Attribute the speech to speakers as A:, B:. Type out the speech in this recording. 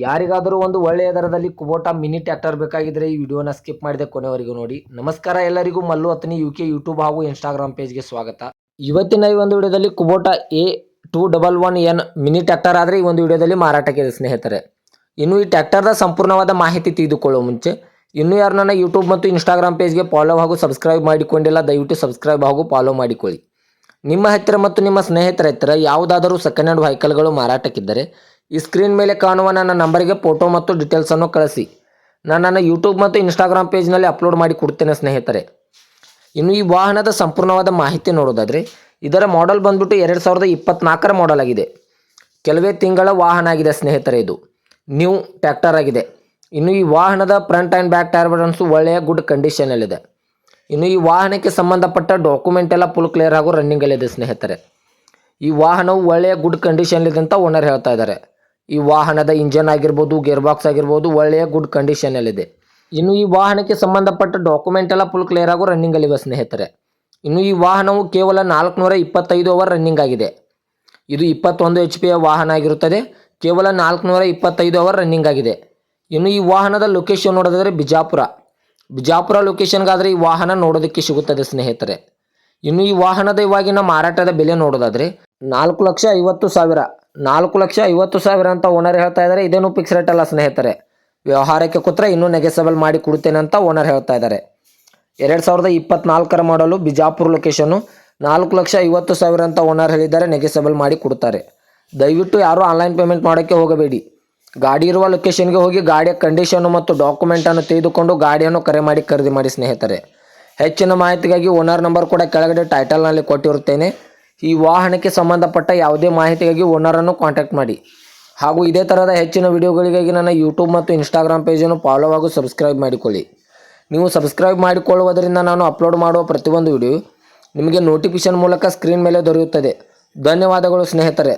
A: ಯಾರಿಗಾದರೂ ಒಂದು ಒಳ್ಳೆಯ ದರದಲ್ಲಿ ಕುಬೋಟಾ ಮಿನಿ ಟ್ರ್ಯಾಕ್ಟರ್ ಬೇಕಾಗಿದ್ದರೆ ಈ ವಿಡಿಯೋನ ಸ್ಕಿಪ್ ಮಾಡಿದೆ ಕೊನೆವರೆಗೂ ನೋಡಿ. ನಮಸ್ಕಾರ ಎಲ್ಲರಿಗೂ, ಮಲ್ಲು ಅತನಿ UK ಯೂಟ್ಯೂಬ್ ಹಾಗೂ ಇನ್ಸ್ಟಾಗ್ರಾಮ್ ಪೇಜ್ಗೆ ಸ್ವಾಗತ. ಇವತ್ತಿನ ಈ ಒಂದು ವಿಡಿಯೋದಲ್ಲಿ ಕುಬೋಟಾ A211N ಮಿನಿ ಟ್ರ್ಯಾಕ್ಟರ್ ಆದರೆ ಈ ಒಂದು ವಿಡಿಯೋದಲ್ಲಿ ಮಾರಾಟಕ್ಕೆ ಇದೆ ಸ್ನೇಹಿತರೆ. ಇನ್ನು ಈ ಟ್ರ್ಯಾಕ್ಟರ್ದ ಸಂಪೂರ್ಣವಾದ ಮಾಹಿತಿ ತಿಳಿದುಕೊಳ್ಳುವ ಮುಂಚೆ ಇನ್ನೂ ಯಾರು ನನ್ನ ಯೂಟ್ಯೂಬ್ ಮತ್ತು ಇನ್ಸ್ಟಾಗ್ರಾಮ್ ಪೇಜ್ಗೆ ಫಾಲೋ ಹಾಗೂ ಸಬ್ಸ್ಕ್ರೈಬ್ ಮಾಡಿಕೊಂಡಿಲ್ಲ, ದಯವಿಟ್ಟು ಸಬ್ಸ್ಕ್ರೈಬ್ ಹಾಗೂ ಫಾಲೋ ಮಾಡಿಕೊಳ್ಳಿ. ನಿಮ್ಮ ಹತ್ತಿರ ಮತ್ತು ನಿಮ್ಮ ಸ್ನೇಹಿತರ ಹತ್ತಿರ ಯಾವುದಾದರೂ ಸೆಕೆಂಡ್ ಹ್ಯಾಂಡ್ ವೆಹಿಕಲ್ಗಳು ಮಾರಾಟಕ್ಕಿದ್ದರೆ ಈ ಸ್ಕ್ರೀನ್ ಮೇಲೆ ಕಾಣುವ ನನ್ನ ನಂಬರಿಗೆ ಫೋಟೋ ಮತ್ತು ಡೀಟೇಲ್ಸನ್ನು ಕಳಿಸಿ. ನಾನು ನನ್ನ ಯೂಟ್ಯೂಬ್ ಮತ್ತು ಇನ್ಸ್ಟಾಗ್ರಾಮ್ ಪೇಜ್ನಲ್ಲಿ ಅಪ್ಲೋಡ್ ಮಾಡಿ ಕೊಡ್ತೇನೆ ಸ್ನೇಹಿತರೆ. ಇನ್ನು ಈ ವಾಹನದ ಸಂಪೂರ್ಣವಾದ ಮಾಹಿತಿ ನೋಡೋದಾದರೆ ಇದರ ಮಾಡೆಲ್ ಬಂದ್ಬಿಟ್ಟು 2024ರ ಮಾಡೆಲ್ ಆಗಿದೆ. ಕೆಲವೇ ತಿಂಗಳ ವಾಹನ ಆಗಿದೆ ಸ್ನೇಹಿತರೆ. ಇದು ನ್ಯೂ ಟ್ರ್ಯಾಕ್ಟರ್ ಆಗಿದೆ. ಇನ್ನು ಈ ವಾಹನದ front and back tyre buttons ಒಳ್ಳೆಯ ಗುಡ್ ಕಂಡೀಷನಲ್ಲಿದೆ. ಇನ್ನು ಈ ವಾಹನಕ್ಕೆ ಸಂಬಂಧಪಟ್ಟ ಡಾಕ್ಯುಮೆಂಟ್ ಎಲ್ಲ ಫುಲ್ ಕ್ಲಿಯರ್ ಹಾಗೂ ರನ್ನಿಂಗಲ್ಲಿದೆ ಸ್ನೇಹಿತರೆ. ಈ ವಾಹನವು ಒಳ್ಳೆಯ ಗುಡ್ ಕಂಡೀಷನ್ಲಿದೆ ಅಂತ ಓನರ್ ಹೇಳ್ತಾ ಇದ್ದಾರೆ. ಈ ವಾಹನದ ಇಂಜನ್ ಆಗಿರ್ಬೋದು, ಗೇರ್ ಬಾಕ್ಸ್ ಆಗಿರ್ಬೋದು ಒಳ್ಳೆಯ ಗುಡ್ ಕಂಡೀಷನಲ್ಲಿದೆ. ಇನ್ನು ಈ ವಾಹನಕ್ಕೆ ಸಂಬಂಧಪಟ್ಟ ಡಾಕ್ಯುಮೆಂಟ್ ಎಲ್ಲ ಫುಲ್ ಕ್ಲಿಯರ್ ಹಾಗೂ ರನ್ನಿಂಗಲ್ಲಿವೆ ಸ್ನೇಹಿತರೆ. ಇನ್ನು ಈ ವಾಹನವು ಕೇವಲ 425 ಅವರ್ ರನ್ನಿಂಗ್ ಆಗಿದೆ. ಇದು 21 HP ವಾಹನ ಆಗಿರುತ್ತದೆ. ಕೇವಲ 425 ಅವರ್ ರನ್ನಿಂಗ್ ಆಗಿದೆ. ಇನ್ನು ಈ ವಾಹನದ ಲೊಕೇಶನ್ ನೋಡೋದಾದರೆ ಬಿಜಾಪುರ ಲೊಕೇಶನ್ಗಾದರೆ ಈ ವಾಹನ ನೋಡೋದಕ್ಕೆ ಸಿಗುತ್ತದೆ ಸ್ನೇಹಿತರೆ. ಇನ್ನು ಈ ವಾಹನದ ಇವಾಗಿನ ಮಾರಾಟದ ಬೆಲೆ ನೋಡೋದಾದರೆ 4,50,000 4,50,000 ಅಂತ ಓನರ್ ಹೇಳ್ತಾ ಇದ್ದಾರೆ. ಇದೇನು ಫಿಕ್ಸ್ ರೇಟ್ ಅಲ್ಲ ಸ್ನೇಹಿತರೆ. ವ್ಯವಹಾರಕ್ಕೆ ಕೂತ್ರೆ ಇನ್ನೂ ನೆಗೆಸಬಲ್ ಮಾಡಿ ಕೊಡ್ತೇನೆ ಅಂತ ಓನರ್ ಹೇಳ್ತಾ ಇದ್ದಾರೆ. 2024ರ ಮಾಡಲು ಬಿಜಾಪುರ ಲೊಕೇಶನ್ನು 4,50,000 ಅಂತ ಓನರ್ ಹೇಳಿದ್ದಾರೆ. ನೆಗೆಸಬಲ್ ಮಾಡಿ ಕೊಡ್ತಾರೆ. ದಯವಿಟ್ಟು ಯಾರೂ ಆನ್ಲೈನ್ ಪೇಮೆಂಟ್ ಮಾಡೋಕ್ಕೆ ಹೋಗಬೇಡಿ. ಗಾಡಿ ಇರುವ ಲೊಕೇಶನ್ಗೆ ಹೋಗಿ ಗಾಡಿಯ ಕಂಡೀಷನ್ನು ಮತ್ತು ಡಾಕ್ಯುಮೆಂಟನ್ನು ತೆಗೆದುಕೊಂಡು ಗಾಡಿಯನ್ನು ಕರೆ ಮಾಡಿ ಖರೀದಿ ಮಾಡಿ ಸ್ನೇಹಿತರೆ. ಹೆಚ್ಚಿನ ಮಾಹಿತಿಗಾಗಿ ಓನರ್ ನಂಬರ್ ಕೂಡ ಕೆಳಗಡೆ ಟೈಟಲ್ನಲ್ಲಿ ಕೊಟ್ಟಿರುತ್ತೇನೆ. ಈ ವಾಹನಕ್ಕೆ ಸಂಬಂಧಪಟ್ಟ ಯಾವುದೇ ಮಾಹಿತಿಗಾಗಿ ಓನರನ್ನು ಕಾಂಟ್ಯಾಕ್ಟ್ ಮಾಡಿ. ಹಾಗೂ ಇದೇ ಥರದ ಹೆಚ್ಚಿನ ವಿಡಿಯೋಗಳಿಗಾಗಿ ನನ್ನ ಯೂಟ್ಯೂಬ್ ಮತ್ತು ಇನ್ಸ್ಟಾಗ್ರಾಮ್ ಪೇಜನ್ನು ಫಾಲೋ ಹಾಗೂ ಸಬ್ಸ್ಕ್ರೈಬ್ ಮಾಡಿಕೊಳ್ಳಿ. ನೀವು ಸಬ್ಸ್ಕ್ರೈಬ್ ಮಾಡಿಕೊಳ್ಳುವುದರಿಂದ ನಾನು ಅಪ್ಲೋಡ್ ಮಾಡುವ ಪ್ರತಿಯೊಂದು ವಿಡಿಯೋ ನಿಮಗೆ ನೋಟಿಫಿಕೇಷನ್ ಮೂಲಕ ಸ್ಕ್ರೀನ್ ಮೇಲೆ ದೊರೆಯುತ್ತದೆ. ಧನ್ಯವಾದಗಳು ಸ್ನೇಹಿತರೆ.